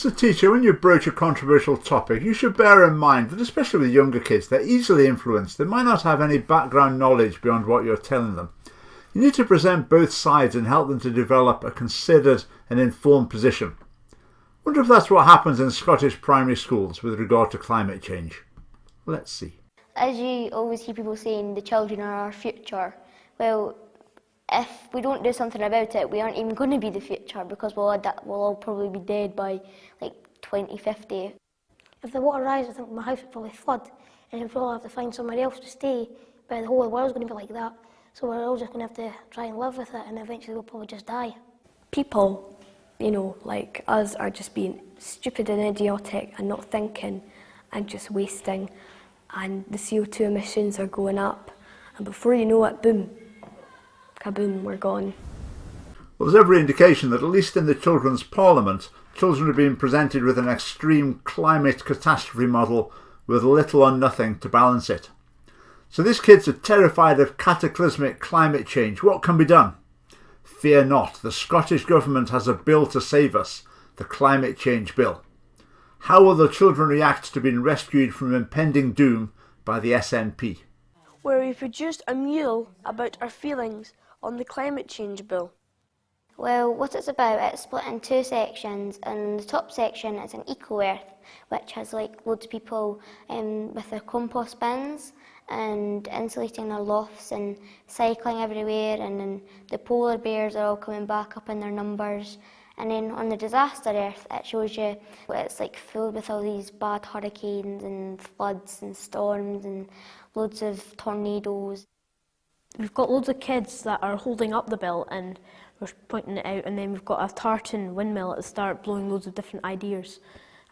As a teacher, when you broach a controversial topic, you should bear in mind that, especially with younger kids, they're easily influenced. They might not have any background knowledge beyond what you're telling them. You need to present both sides and help them to develop a considered and informed position. I wonder if that's what happens in Scottish primary schools with regard to climate change. Let's see. As you always hear people saying, the children are our future. Well, if we don't do something about it, we aren't even going to be the future, because we'll all probably be dead by like 2050. If the water rises, I think my house would probably flood, and we'd probably have to find somewhere else to stay, but the whole world's going to be like that. So we're all just going to have to try and live with it, and eventually we'll probably just die. People, like us, are just being stupid and idiotic and not thinking and just wasting, and the CO2 emissions are going up, and before you know it, boom, kaboom, we're gone. Well, there's every indication that at least in the Children's Parliament, children are being presented with an extreme climate catastrophe model with little or nothing to balance it. So these kids are terrified of cataclysmic climate change. What can be done? Fear not, the Scottish Government has a bill to save us, the Climate Change Bill. How will the children react to being rescued from impending doom by the SNP? Where we produced a mural about our feelings on the Climate Change Bill. Well, what it's about, it's split in two sections, and the top section is an eco-earth, which has like loads of people with their compost bins and insulating their lofts and cycling everywhere, and then the polar bears are all coming back up in their numbers. And then on the disaster earth, it shows you it's like filled with all these bad hurricanes and floods and storms and loads of tornadoes. We've got loads of kids that are holding up the bill and we're pointing it out, and then we've got a tartan windmill at the start blowing loads of different ideas,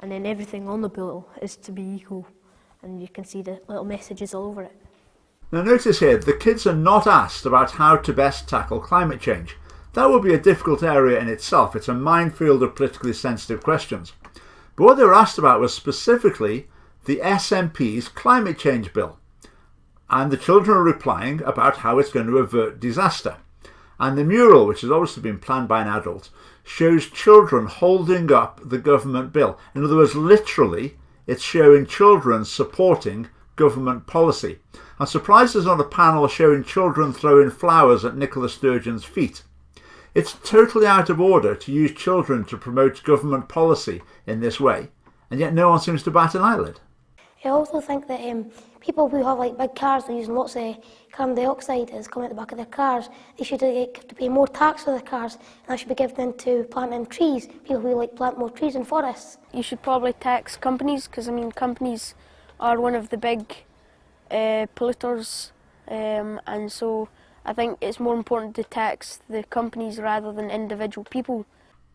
and then everything on the bill is to be eco, and you can see the little messages all over it. Now notice here, the kids are not asked about how to best tackle climate change. That would be a difficult area in itself. It's a minefield of politically sensitive questions. But what they were asked about was specifically the SNP's climate change bill. And the children are replying about how it's going to avert disaster. And the mural, which has obviously been planned by an adult, shows children holding up the government bill. In other words, literally, it's showing children supporting government policy. I'm surprised there's not a panel showing children throwing flowers at Nicola Sturgeon's feet. It's totally out of order to use children to promote government policy in this way, and yet no one seems to bat an eyelid. I also think that people who have like big cars are using lots of carbon dioxide is coming out the back of their cars. They should have to pay more tax for their cars, and that should be given into planting trees. People who like plant more trees in forests. You should probably tax companies, because companies are one of the big polluters, and so I think it's more important to tax the companies rather than individual people.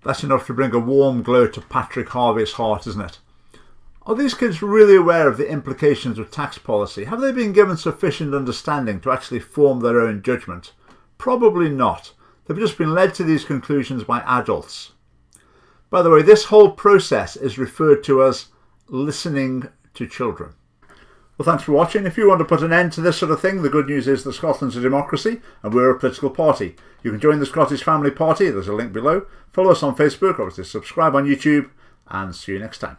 That's enough to bring a warm glow to Patrick Harvey's heart, isn't it? Are these kids really aware of the implications of tax policy? Have they been given sufficient understanding to actually form their own judgment? Probably not. They've just been led to these conclusions by adults. By the way, this whole process is referred to as listening to children. Well, thanks for watching. If you want to put an end to this sort of thing, the good news is that Scotland's a democracy and we're a political party. You can join the Scottish Family Party. There's a link below. Follow us on Facebook, obviously subscribe on YouTube, and see you next time.